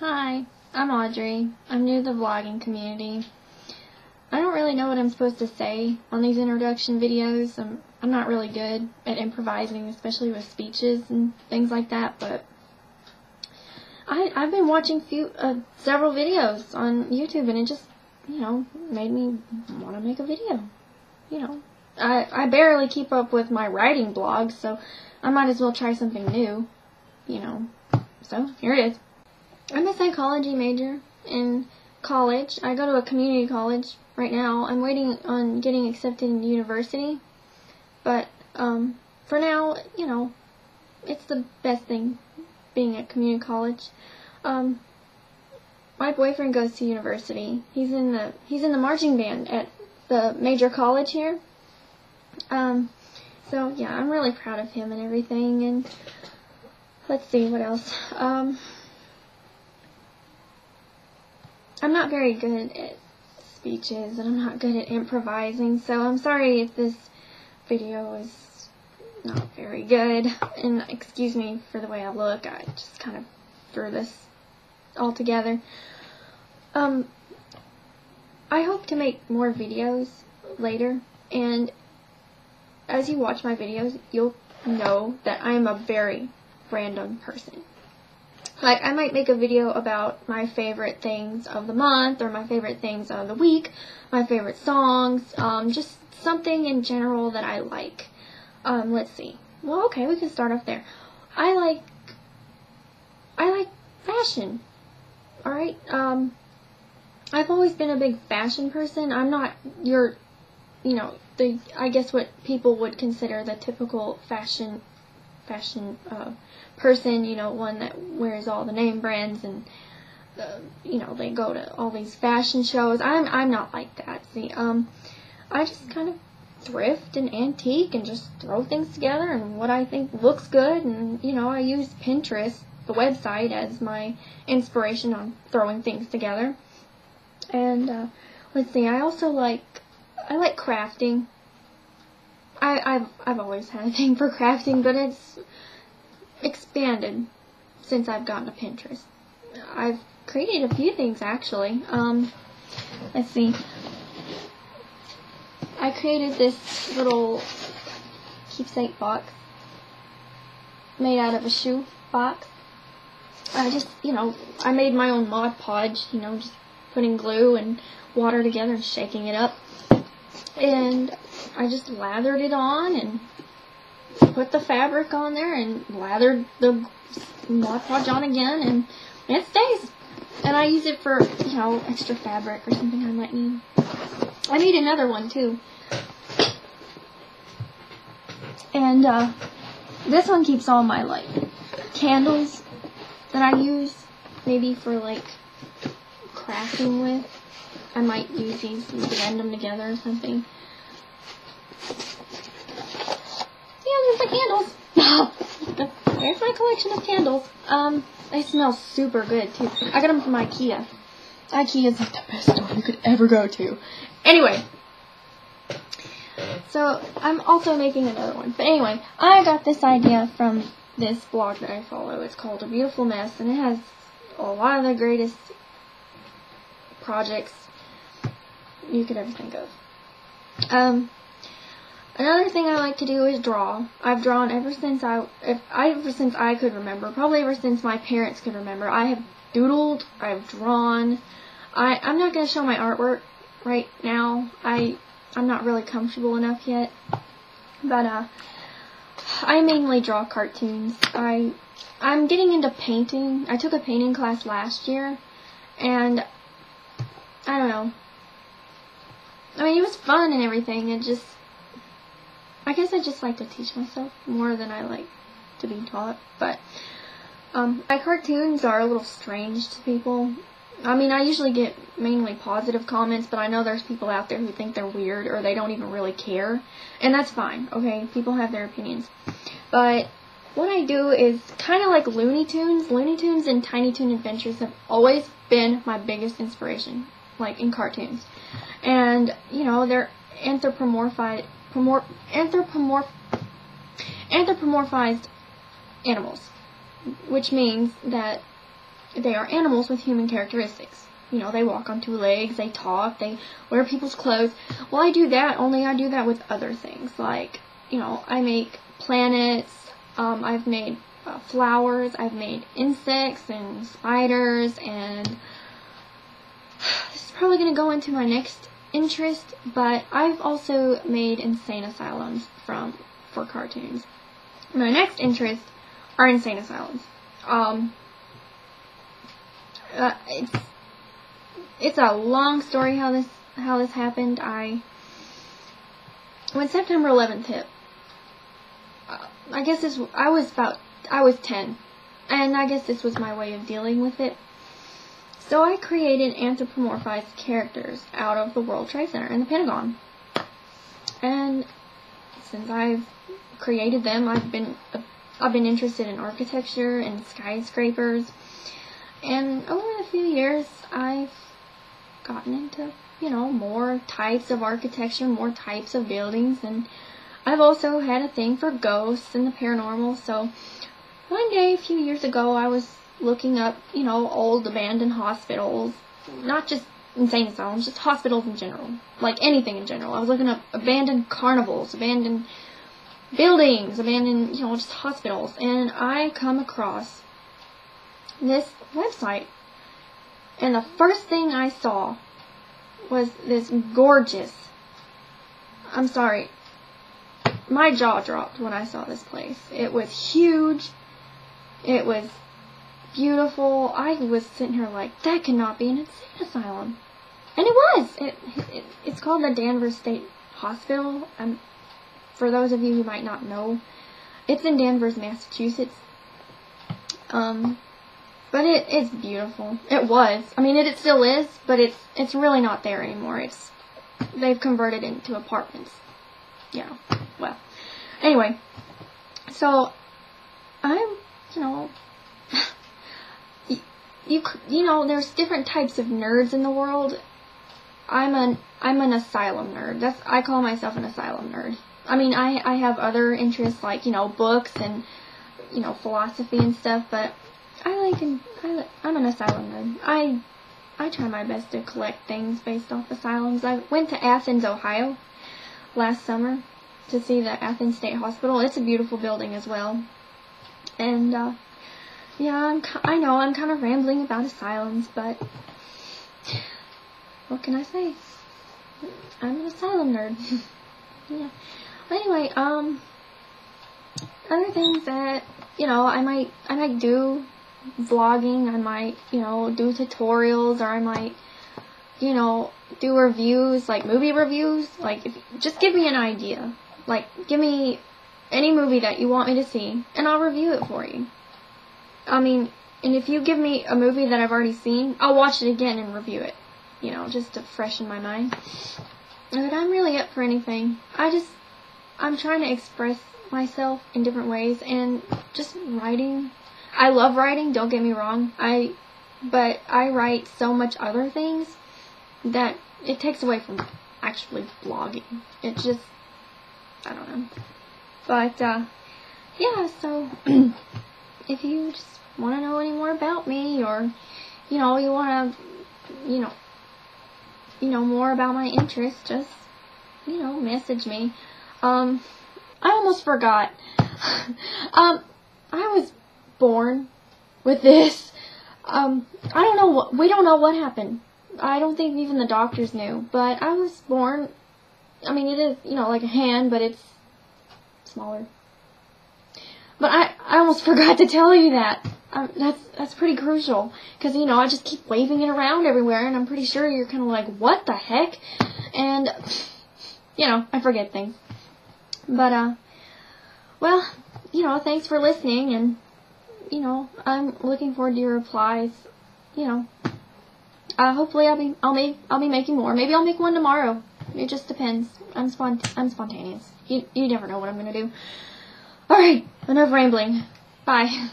Hi, I'm Audrey. I'm new to the vlogging community. I don't really know what I'm supposed to say on these introduction videos. I'm not really good at improvising, especially with speeches and things like that, but I've been watching several videos on YouTube, and it just, made me want to make a video. I barely keep up with my writing blog, so I might as well try something new, So, here it is. I'm a psychology major in college. I go to a community college right now. I'm waiting on getting accepted in university. But for now, it's the best thing being at community college. My boyfriend goes to university. He's in the marching band at the major college here. So yeah, I'm really proud of him and everything. And let's see what else. I'm not very good at speeches, and I'm not good at improvising, so I'm sorry if this video is not very good, and excuse me for the way I look. I just kind of threw this all together. I hope to make more videos later, and as you watch my videos, you'll know that I am a very random person. Like, I might make a video about my favorite things of the month, or my favorite things of the week, my favorite songs, just something in general that I like. Let's see. Well, okay, we can start off there. I like fashion. Alright, I've always been a big fashion person. I'm not I guess what people would consider the typical fashion person, one that wears all the name brands and they go to all these fashion shows. I'm not like that. See, I just kind of thrift and antique and just throw things together and what I think looks good, and I use Pinterest, the website, as my inspiration on throwing things together. And let's see, I like crafting. I've always had a thing for crafting, but it's expanded since I've gotten to Pinterest. I've created a few things, actually. Let's see. I created this little keepsake box made out of a shoe box. I made my own Mod Podge, just putting glue and water together and shaking it up. And I just lathered it on and put the fabric on there and lathered the Mod Podge on again, and it stays. And I use it for, extra fabric or something I might need. I need another one too. And this one keeps all my candles that I use, maybe for crafting with. I might use these and blend them together or something. There's my candles. There's my collection of candles. They smell super good too. I got them from IKEA. IKEA is the best store you could ever go to. Anyway, so I'm also making another one. But anyway, I got this idea from this blog that I follow. It's called A Beautiful Mess, and it has a lot of the greatest projects you could ever think of. Another thing I like to do is draw. I've drawn ever since I could remember. Probably ever since my parents could remember. I have doodled. I've drawn. I'm not going to show my artwork right now. I'm not really comfortable enough yet. But I mainly draw cartoons. I'm getting into painting. I took a painting class last year, and I don't know. I mean, it was fun and everything. I guess I just like to teach myself more than I like to be taught. But my cartoons are a little strange to people. I mean, I usually get mainly positive comments, but I know there's people out there who think they're weird, or they don't even really care. And that's fine, okay? People have their opinions. But what I do is kind of like Looney Tunes. Looney Tunes and Tiny Toon Adventures have always been my biggest inspiration, in cartoons. And, they're anthropomorphized animals, which means that they are animals with human characteristics. You know, they walk on two legs, they talk, they wear people's clothes. Well, I do that, only I do that with other things. Like, you know, I make planets, I've made flowers, I've made insects and spiders, and this is probably going to go into my next interest, but I've also made insane asylums for cartoons. My next interest are insane asylums. It's a long story how this happened. When September 11th hit, I guess I was 10, and I guess this was my way of dealing with it. So I created anthropomorphized characters out of the World Trade Center and the Pentagon. And since I've created them, I've been interested in architecture and skyscrapers. And over the few years, I've gotten into, you know, more types of architecture, more types of buildings, and I've also had a thing for ghosts and the paranormal. So one day, a few years ago, I was looking up, you know, old abandoned hospitals, not just insane asylums, just hospitals in general, like anything in general. I was looking up abandoned carnivals, abandoned buildings, abandoned, you know, just hospitals, and I come across this website, and the first thing I saw was this gorgeous, I'm sorry, my jaw dropped when I saw this place. It was huge, it was beautiful. I was sitting here like, that cannot be an insane asylum. And it was. It's called the Danvers State Hospital. For those of you who might not know, it's in Danvers, Massachusetts. But it's beautiful. It was. I mean, it still is, but it's really not there anymore. They've converted it into apartments. Yeah. Well, anyway, so I'm, you know, you know, there's different types of nerds in the world. I'm an asylum nerd. I call myself an asylum nerd. I mean, I have other interests like, you know, books and, you know, philosophy and stuff, but I'm an asylum nerd. I try my best to collect things based off asylums. I went to Athens, Ohio last summer to see the Athens State Hospital. It's a beautiful building as well. And yeah, I know I'm kind of rambling about asylums, but what can I say? I'm an asylum nerd. Yeah. Anyway, other things that, you know, I might do vlogging, I might, you know, do tutorials, or I might, you know, do reviews, like movie reviews. Like, just give me an idea. Like, give me any movie that you want me to see, and I'll review it for you. I mean, and if you give me a movie that I've already seen, I'll watch it again and review it, you know, just to freshen my mind. But I'm really up for anything. I'm trying to express myself in different ways, and just writing. I love writing, don't get me wrong. But I write so much other things that it takes away from actually blogging. It just, I don't know. But, yeah, so if you just want to know any more about me, or, you know, you want to, you know, more about my interests, just, you know, message me. I almost forgot. I was born with this. I don't know we don't know what happened. I don't think even the doctors knew, but I was born, I mean, it is, you know, like a hand, but it's smaller. But I almost forgot to tell you that. That's pretty crucial, because, you know, I just keep waving it around everywhere, and I'm pretty sure you're kind of like, what the heck? And, you know, I forget things. But, well, you know, thanks for listening, and, you know, I'm looking forward to your replies. You know, hopefully I'll be making more. Maybe I'll make one tomorrow. It just depends. I'm spontaneous. You never know what I'm gonna do. Alright, enough rambling. Bye.